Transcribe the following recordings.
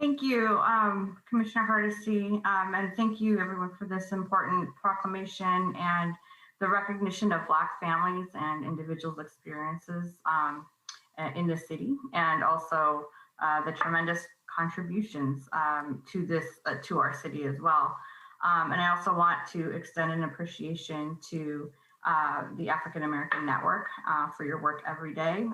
Thank you, Commissioner Hardesty, and thank you everyone for this important proclamation and the recognition of Black families and individuals' experiences in the city, and also the tremendous contributions to our city as well. And I also want to extend an appreciation to the African American Network for your work every day,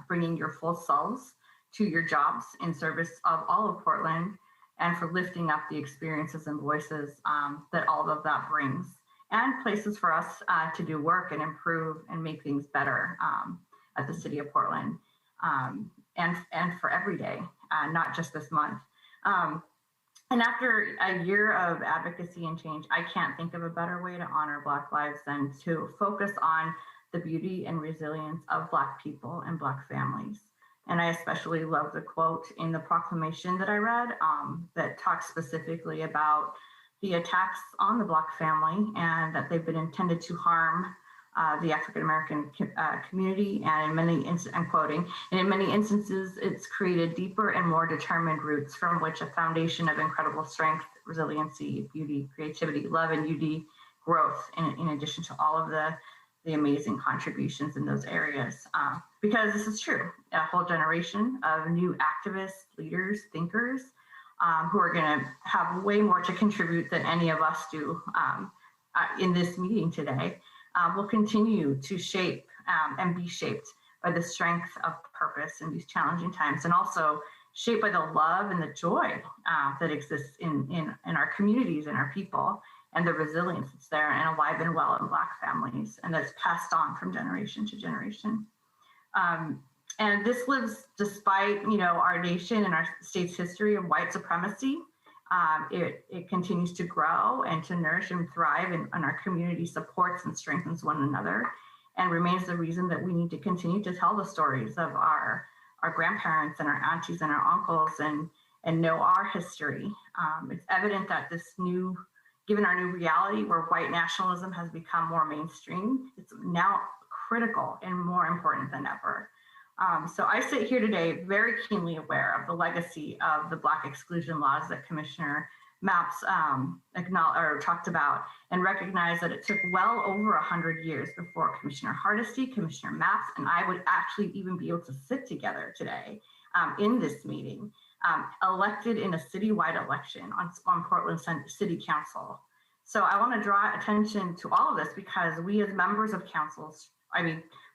bringing your full selves to your jobs in service of all of Portland, and for lifting up the experiences and voices that all of that brings, and places for us to do work and improve and make things better at the City of Portland, and for every day, not just this month. And after a year of advocacy and change, I can't think of a better way to honor Black lives than to focus on the beauty and resilience of Black people and Black families. And I especially love the quote in the proclamation that I read that talks specifically about the attacks on the Black family and that they've been intended to harm the African-American community. And in many, I'm quoting, and in many instances, it's created deeper and more determined roots from which a foundation of incredible strength, resiliency, beauty, creativity, love, and UD growth, in addition to all of the amazing contributions in those areas. Because this is true, a whole generation of new activists, leaders, thinkers, who are gonna have way more to contribute than any of us do in this meeting today, will continue to shape and be shaped by the strength of purpose in these challenging times, and also shaped by the love and the joy that exists in our communities and our people, and the resilience that's there and alive and well in Black families, and that's passed on from generation to generation. And this lives despite, our nation and our state's history of white supremacy. It continues to grow and to nourish and thrive, and our community supports and strengthens one another, and remains the reason that we need to continue to tell the stories of our grandparents and our aunties and our uncles, and know our history. It's evident that given our new reality where white nationalism has become more mainstream, it's now critical and more important than ever. So I sit here today very keenly aware of the legacy of the Black exclusion laws that Commissioner Mapps talked about, and recognize that it took well over 100 years before Commissioner Hardesty, Commissioner Mapps, and I would actually even be able to sit together today in this meeting, elected in a citywide election on Portland City Council. So I want to draw attention to all of this because we as members of councils,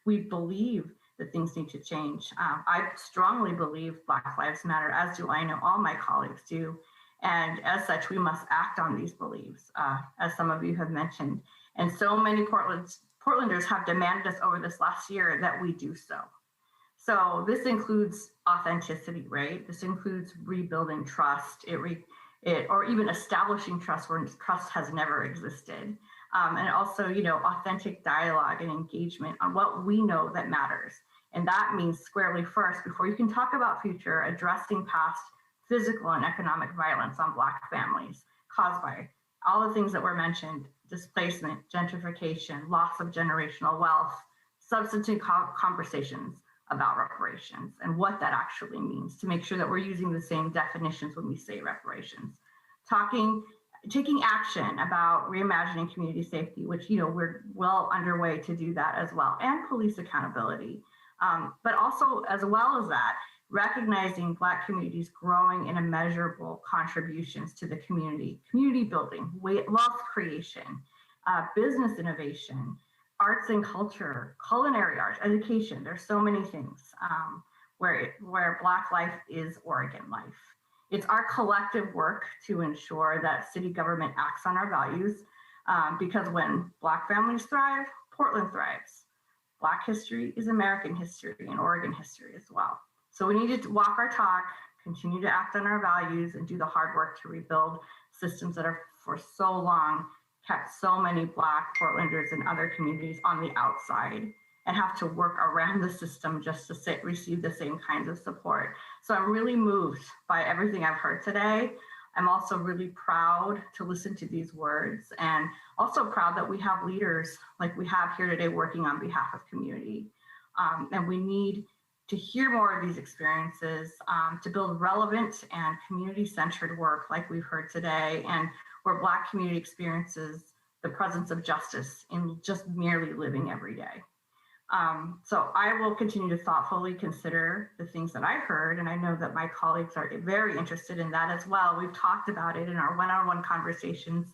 we believe that things need to change. I strongly believe Black Lives Matter, as do I know all my colleagues do. And as such, we must act on these beliefs, as some of you have mentioned. And so many Portlanders have demanded us over this last year that we do so. So this includes authenticity, right? This includes rebuilding trust, or even establishing trust where trust has never existed. And also, authentic dialogue and engagement on what we know that matters. And that means squarely first, before you can talk about future, addressing past physical and economic violence on Black families caused by all the things that were mentioned: displacement, gentrification, loss of generational wealth, substantive conversations about reparations and what that actually means, to make sure that we're using the same definitions when we say reparations. Taking action about reimagining community safety, which we're well underway to do that as well, and police accountability. But also, as well as that, recognizing Black communities' growing and immeasurable contributions to the community building, wealth creation, business innovation, arts and culture, culinary arts, education. There's so many things where Black life is Oregon life. It's our collective work to ensure that city government acts on our values, because when Black families thrive, Portland thrives. Black history is American history and Oregon history as well. So we need to walk our talk, continue to act on our values, and do the hard work to rebuild systems that are for so long kept so many Black Portlanders and other communities on the outside, and have to work around the system just to receive the same kinds of support. So I'm really moved by everything I've heard today. I'm also really proud to listen to these words, and also proud that we have leaders like we have here today working on behalf of community. And we need to hear more of these experiences, to build relevant and community-centered work like we've heard today, and where Black community experiences the presence of justice in just merely living every day. So I will continue to thoughtfully consider the things that I heard, and I know that my colleagues are very interested in that as well. We've talked about it in our one-on-one conversations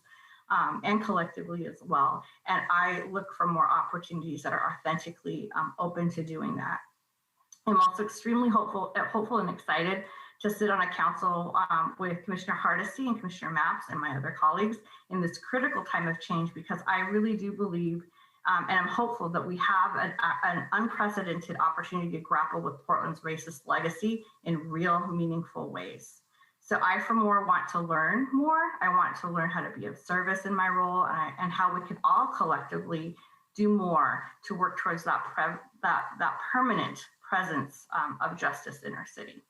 and collectively as well. And I look for more opportunities that are authentically open to doing that. I'm also extremely hopeful and excited to sit on a council with Commissioner Hardesty and Commissioner Mapps and my other colleagues in this critical time of change, because I really do believe and I'm hopeful that we have an unprecedented opportunity to grapple with Portland's racist legacy in real, meaningful ways. So I, for more, want to learn more. I want to learn how to be of service in my role and how we can all collectively do more to work towards that permanent presence of justice in our city.